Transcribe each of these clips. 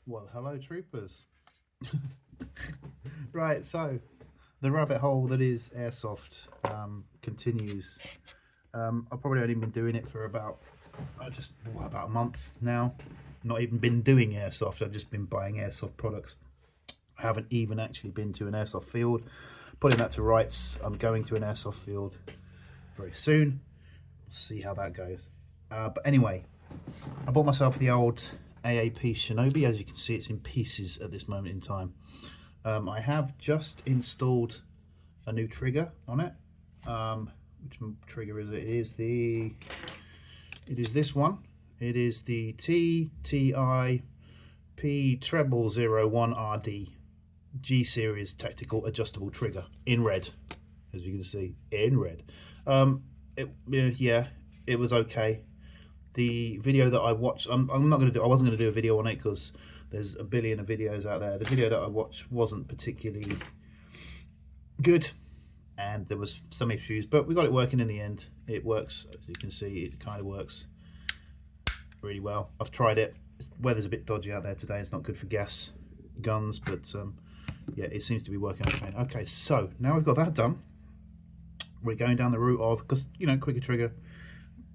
Well, hello, troopers. Right, so the rabbit hole that is airsoft continues. I've probably only been doing it for about about a month now. Not even been doing airsoft. I've just been buying airsoft products. I haven't even actually been to an airsoft field. Putting that to rights, I'm going to an airsoft field very soon. We'll see how that goes. But anyway, I bought myself the old AAP Shinobi. As you can see, it's in pieces at this moment in time. I have just installed a new trigger on it. Which trigger is it? It is this one. It is the TTI P0001RD G series tactical adjustable trigger in red, as you can see, in red. Yeah, it was okay. The video that I watched, I wasn't going to do a video on it because there's a billion of videos out there. The video that I watched wasn't particularly good, and there was some issues, but we got it working in the end. It works, as you can see, it kind of works really well. I've tried it. Weather's a bit dodgy out there today. It's not good for gas guns, but yeah, it seems to be working okay. Okay, so now we've got that done, we're going down the route of, because quicker trigger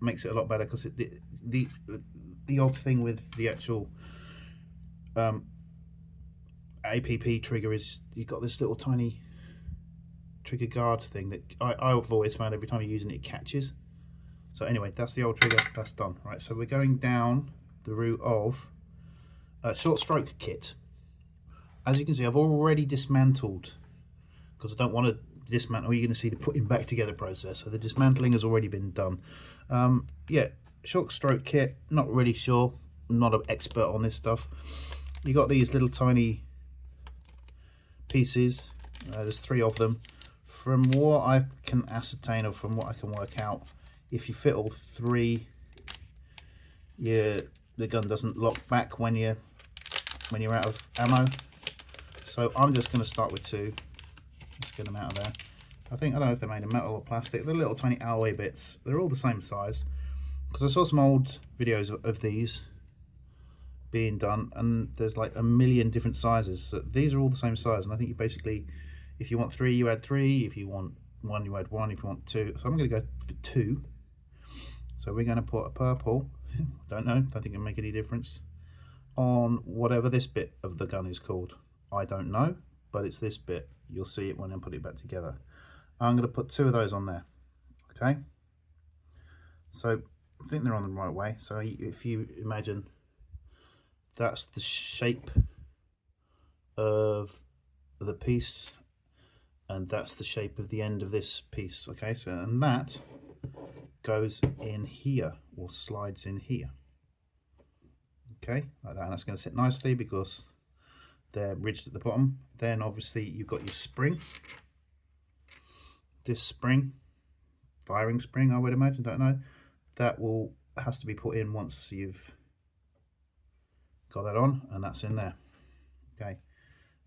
makes it a lot better, because the odd thing with the actual APP trigger is you've got this little tiny trigger guard thing that I've always found every time you're using it, it catches. So anyway, that's the old trigger, that's done. Right, so we're going down the route of short stroke kit. As you can see, I've already dismantled, because I don't want to dismantle. You're going to see the putting back together process. So the dismantling has already been done. Yeah, short stroke kit, not really sure. I'm not an expert on this stuff. You got these little tiny pieces. There's 3 of them. From what I can ascertain, or from what I can work out, if you fit all 3, the gun doesn't lock back when you're out of ammo. So I'm just going to start with 2. Let's get them out of there. I don't know if they're made of metal or plastic. They're little tiny alloy bits. They're all the same size, because I saw some old videos of these being done, and there's like a million different sizes. So these are all the same size, and I think you basically, if you want 3, you add 3. If you want 1, you add 1. If you want 2, so I'm going to go for 2. So we're going to put a purple, don't think it'll make any difference, on whatever this bit of the gun is called. I don't know, but it's this bit. You'll see it when I put it back together. I'm going to put 2 of those on there. Okay, so I think they're on the right way. So if you imagine, that's the shape of the piece, and that's the shape of the end of this piece. Okay, so and that goes in here, or slides in here. Okay, like that, and that's going to sit nicely because they're ridged at the bottom. Then obviously you've got your spring. This spring, firing spring, I would imagine, don't know. That has to be put in once you've got that on, and that's in there. Okay,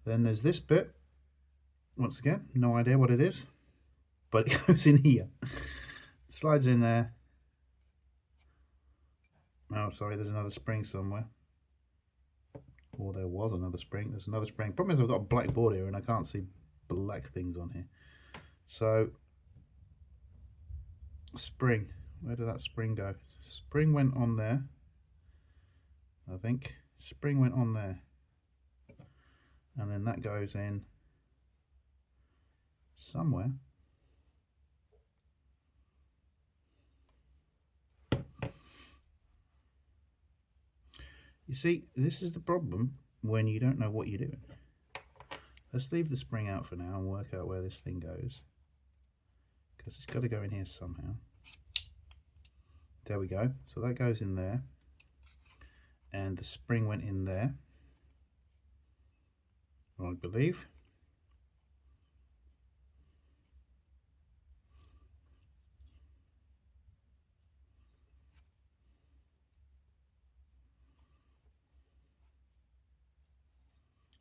then there's this bit. Once again, no idea what it is, but it goes in here. Slides in there. Oh, sorry, there's another spring somewhere. Or there was another spring. There's another spring. Problem is I've got a black board here and I can't see black things on here. So, spring. Where did that spring go? Spring went on there, I think. Spring went on there. And then that goes in somewhere. You see, this is the problem when you don't know what you're doing. Let's leave the spring out for now and work out where this thing goes, because it's got to go in here somehow. There we go. So that goes in there, and the spring went in there, I believe.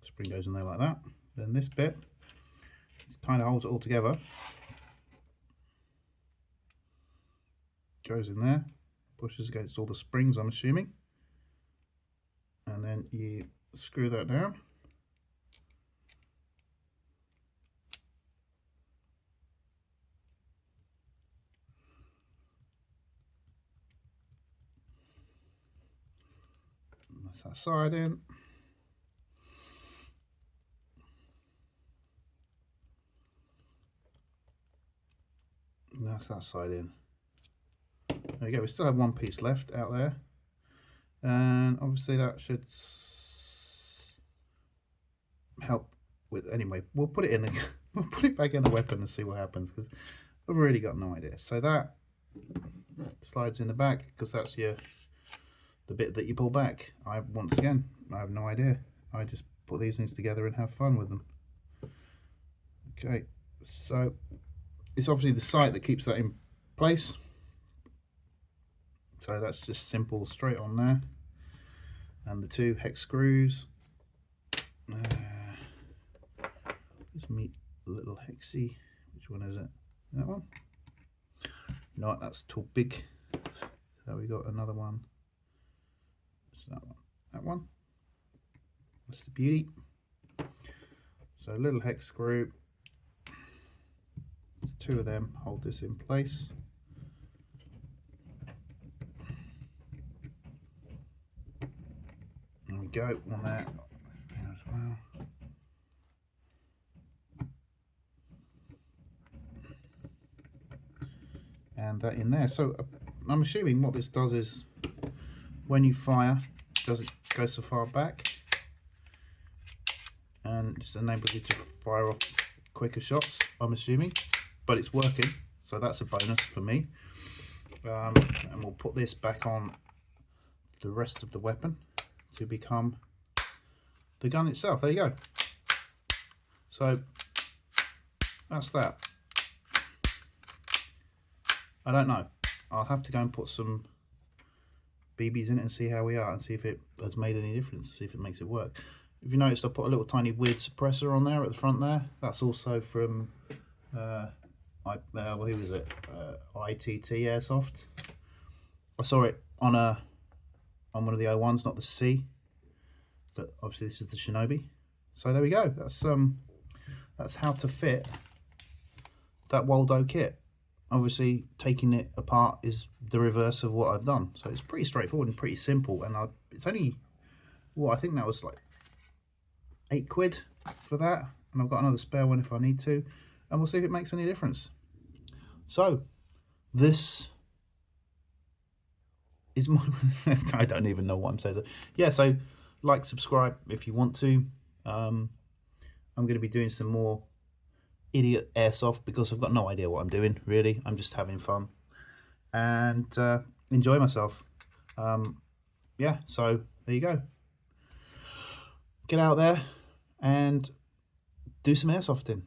Spring goes in there like that. Then this bit, it kind of holds it all together. Goes in there, pushes against all the springs, I'm assuming. and then you screw that down. That's that side in. And that's that side in. There you go, we still have one piece left out there. And obviously that should help with, anyway, we'll put it in the, we'll put it back in the weapon and see what happens, because I've really got no idea. So that slides in the back, because that's the bit that you pull back. Once again, I have no idea. I just put these things together and have fun with them. Okay, so it's obviously the sight that keeps that in place. So that's just simple, straight on there. And the 2 hex screws. Let's meet the little hexy. Which one is it? That one? No, that's too big. So we got another one. It's that one. That one. That's the beauty. So a little hex screw. There's 2 of them. Hold this in place. There we go. On there as well. And that in there. So I'm assuming what this does is when you fire, it doesn't go so far back, and just enables you to fire off quicker shots, I'm assuming, but it's working, so that's a bonus for me. And we'll put this back on the rest of the weapon to become the gun itself. There you go. So that's that. I don't know. I'll have to go and put some BBs in it and see how we are, and see if it has made any difference, see if it makes it work. If you noticed, I put a little tiny weird suppressor on there at the front there. That's also from who was it? ITT Airsoft. I saw it on one of the O1s, not the C, but obviously this is the Shinobi. So there we go. That's how to fit that Waldo kit. Obviously taking it apart is the reverse of what I've done, so it's pretty straightforward and pretty simple. And it's only, well, I think that was like £8 for that, and I've got another spare one if I need to, and we'll see if it makes any difference. So this is my I don't even know what I'm saying. Yeah, so like, subscribe if you want to. I'm going to be doing some more idiot airsoft, because I've got no idea what I'm doing, really. I'm just having fun and enjoy myself. Yeah, so there you go. Get out there and do some airsofting.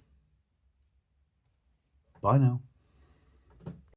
Bye now.